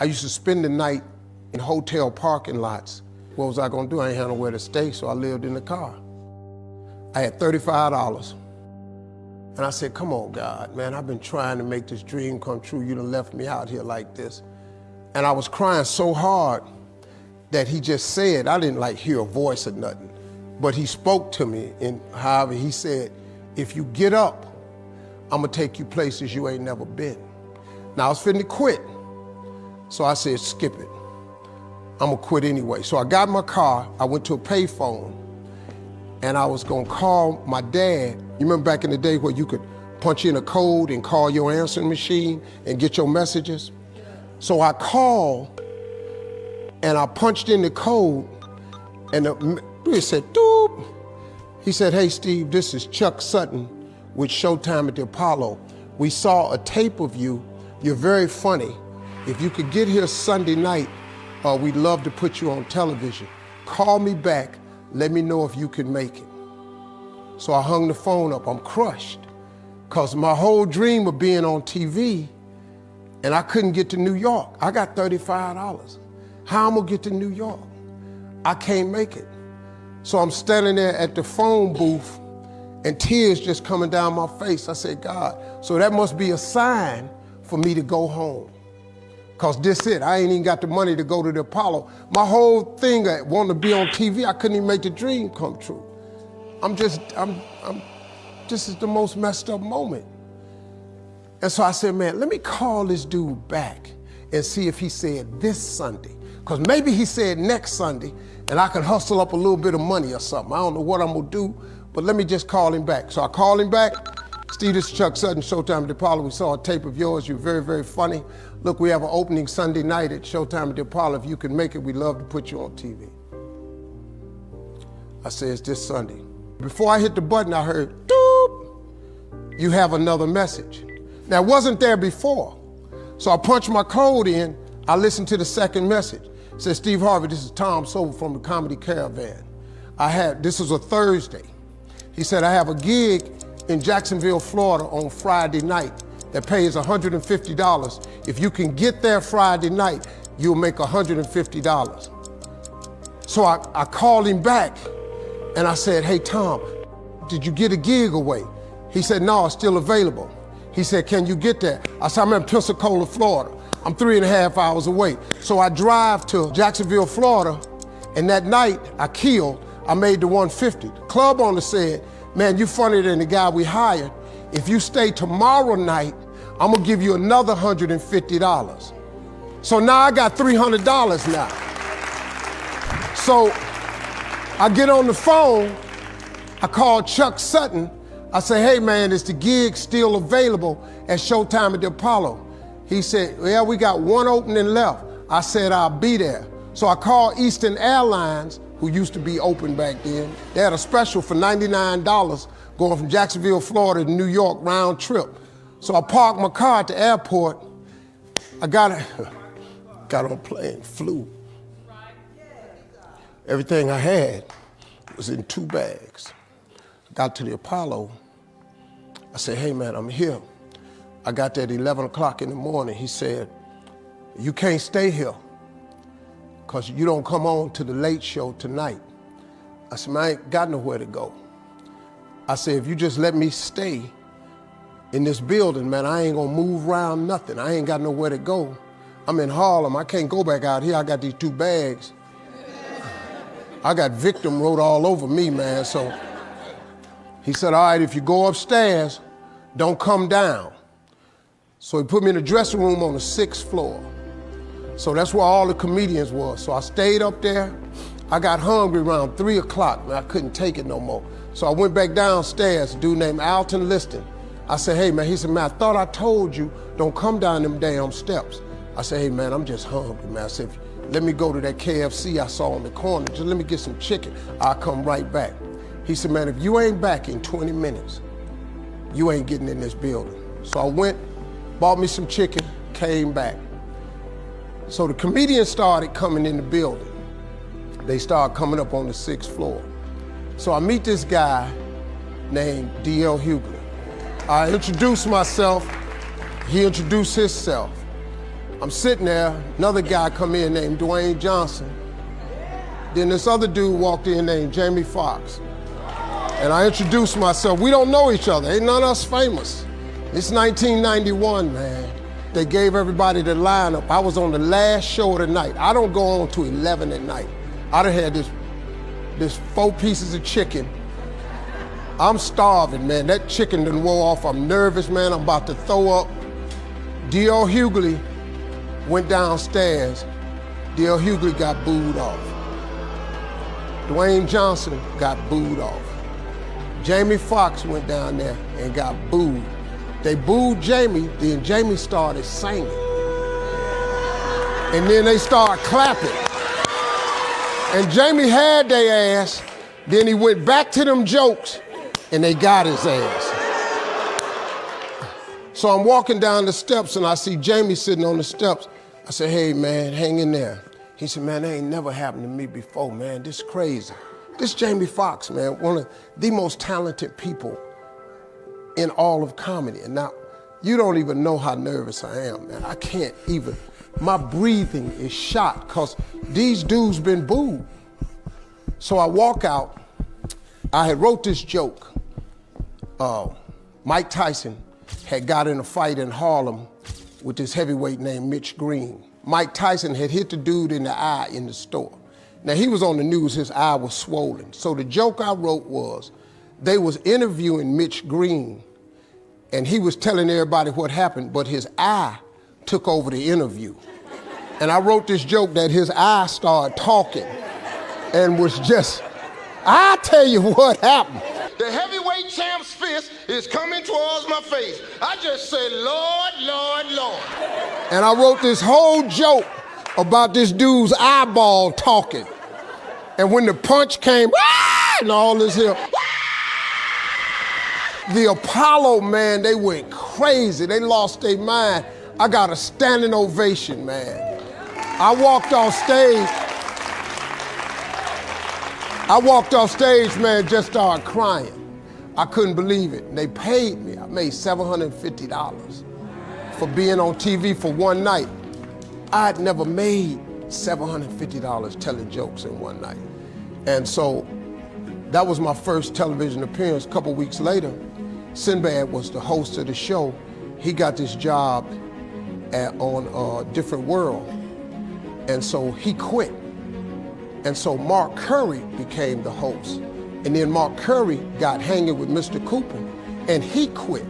I used to spend the night in hotel parking lots. What was I gonna do? I ain't had nowhere to stay, so I lived in the car. I had $35. And I said, come on, God, man, I've been trying to make this dream come true. You done left me out here like this. And I was crying so hard that he just said, I didn't like hear a voice or nothing, but he spoke to me in Harvey. He said, if you get up, I'm gonna take you places you ain't never been. Now I was finna quit. So I said, skip it. I'm gonna quit anyway. So I got in my car, I went to a payphone, and I was gonna call my dad. You remember back in the day where you could punch in a code and call your answering machine and get your messages? So I called and I punched in the code and it said, doop. He said, hey Steve, this is Chuck Sutton with Showtime at the Apollo. We saw a tape of you. You're very funny. If you could get here Sunday night, we'd love to put you on television. Call me back, let me know if you can make it. So I hung the phone up, I'm crushed. Cause my whole dream of being on TV, and I couldn't get to New York. I got $35. How I'm gonna get to New York? I can't make it. So I'm standing there at the phone booth and tears just coming down my face. I said, God, so that must be a sign for me to go home. Cause this it, I ain't even got the money to go to the Apollo. My whole thing, I wanted to be on TV, I couldn't even make the dream come true. This is the most messed up moment. And so I said, man, let me call this dude back and see if he said this Sunday. Cause maybe he said next Sunday and I can hustle up a little bit of money or something. I don't know what I'm gonna do, but let me just call him back. So I called him back. Steve, this is Chuck Sutton, Showtime at the Apollo. We saw a tape of yours. You're very, very funny. Look, we have an opening Sunday night at Showtime at the Apollo. If you can make it, we'd love to put you on TV. I said, it's this Sunday. Before I hit the button, I heard, doop, you have another message. Now, it wasn't there before. So I punched my code in, I listened to the second message. It said, Steve Harvey, this is Tom Sobel from the Comedy Caravan. This was a Thursday. He said, I have a gig in Jacksonville, Florida on Friday night that pays $150. If you can get there Friday night, you'll make $150. So I called him back and I said, hey Tom, did you get a gig away? He said, no, it's still available. He said, can you get there? I said, I'm in Pensacola, Florida. I'm 3.5 hours away. So I drive to Jacksonville, Florida, and that night I made the 150. The club owner said, man, you funnier than the guy we hired. If you stay tomorrow night, I'm gonna give you another $150. So now I got $300 now. So I get on the phone, I call Chuck Sutton. I say, hey man, is the gig still available at Showtime at the Apollo? He said, yeah, we got one opening left. I said, I'll be there. So I called Eastern Airlines, who used to be open back then. They had a special for $99 going from Jacksonville, Florida to New York round trip. So I parked my car at the airport. I got on a plane, flew. Everything I had was in 2 bags. Got to the Apollo. I said, hey man, I'm here. I got there at 11 o'clock in the morning. He said, you can't stay here because you don't come on to the late show tonight. I said, man, I ain't got nowhere to go. I said, if you just let me stay in this building, man, I ain't gonna move around nothing. I ain't got nowhere to go. I'm in Harlem, I can't go back out here. I got these 2 bags. I got victim wrote all over me, man, so. He said, all right, if you go upstairs, don't come down. So he put me in the dressing room on the 6th floor. So that's where all the comedians were. So I stayed up there. I got hungry around 3 o'clock, man, I couldn't take it no more. So I went back downstairs, a dude named Alton Liston. I said, hey man, he said, man, I thought I told you, don't come down them damn steps. I said, hey man, I'm just hungry, man. I said, let me go to that KFC I saw on the corner, just let me get some chicken, I'll come right back. He said, man, if you ain't back in 20 minutes, you ain't getting in this building. So I went, bought me some chicken, came back. So the comedians started coming in the building. They started coming up on the 6th floor. So I meet this guy named D.L. Hughley. I introduced myself, he introduced himself. I'm sitting there, another guy come in named Dwayne Johnson. Then this other dude walked in named Jame Foxx. And I introduced myself. We don't know each other, ain't none of us famous. It's 1991, man. They gave everybody the lineup. I was on the last show of the night. I don't go on to 11 at night. I done had this 4 pieces of chicken. I'm starving, man. That chicken done wore off. I'm nervous, man. I'm about to throw up. D.L. Hughley went downstairs. D.L. Hughley got booed off. Dwayne Johnson got booed off. Jame Foxx went down there and got booed. They booed Jame, then Jame started singing. And then they started clapping. And Jame had their ass, then he went back to them jokes, and they got his ass. So I'm walking down the steps and I see Jame sitting on the steps. I said, hey man, hang in there. He said, man, that ain't never happened to me before, man. This is crazy. This Jame Foxx, man, one of the most talented people in all of comedy. And now, you don't even know how nervous I am, man. I can't even, my breathing is shot because these dudes been booed. So I walk out, I had wrote this joke. Mike Tyson had got in a fight in Harlem with this heavyweight named Mitch Green. Mike Tyson had hit the dude in the eye in the store. Now he was on the news, his eye was swollen. So the joke I wrote was, they was interviewing Mitch Green and he was telling everybody what happened, but his eye took over the interview. And I wrote this joke that his eye started talking and was just, I tell you what happened. The heavyweight champ's fist is coming towards my face. I just said, Lord, Lord, Lord. And I wrote this whole joke about this dude's eyeball talking. And when the punch came, and all this here, the Apollo, man, they went crazy. They lost their mind. I got a standing ovation, man. I walked off stage, man, just started crying. I couldn't believe it. They paid me. I made $750 for being on TV for one night. I'd never made $750 telling jokes in one night. And so that was my first television appearance. A couple weeks later, Sinbad was the host of the show. He got this job on Different World. And so he quit. And so Mark Curry became the host. And then Mark Curry got hanging with Mr. Cooper and he quit.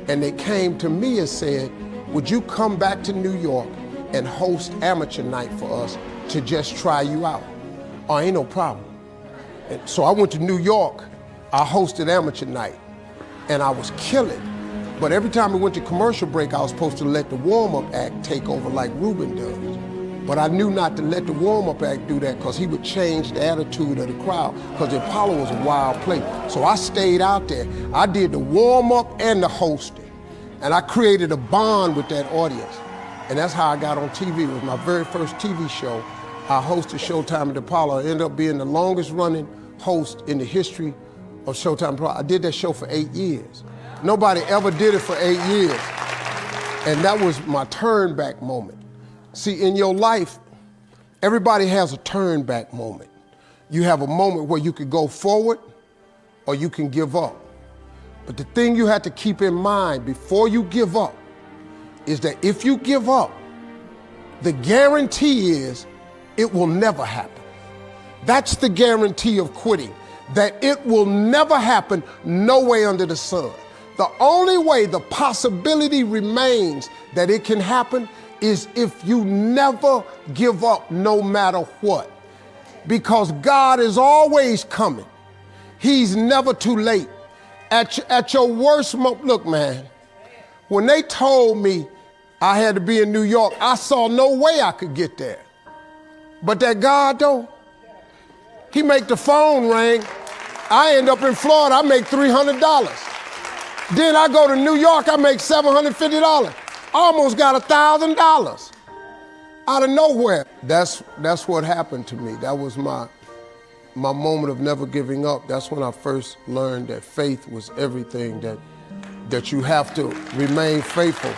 And they came to me and said, would you come back to New York and host amateur night for us to just try you out? Oh, ain't no problem. And so I went to New York, I hosted amateur night and I was killing. But every time we went to commercial break, I was supposed to let the warm-up act take over like Ruben does. But I knew not to let the warm-up act do that because he would change the attitude of the crowd because the Apollo was a wild place. So I stayed out there. I did the warm-up and the hosting. And I created a bond with that audience. And that's how I got on TV. It was my very first TV show. I hosted Showtime at the Apollo. I ended up being the longest running host in the history of Showtime Apollo. I did that show for 8 years. Nobody ever did it for 8 years. And that was my turn back moment. See, in your life, everybody has a turn back moment. You have a moment where you could go forward or you can give up. But the thing you have to keep in mind before you give up is that if you give up, the guarantee is it will never happen. That's the guarantee of quitting, that it will never happen no way under the sun. The only way the possibility remains that it can happen is if you never give up no matter what. Because God is always coming. He's never too late. At your worst moment, look man, when they told me I had to be in New York, I saw no way I could get there. But that God though, he make the phone ring. I end up in Florida, I make $300. Then I go to New York, I make $750. Almost got $1,000 out of nowhere. That's what happened to me. That was my moment of never giving up. That's when I first learned that faith was everything, that you have to remain faithful.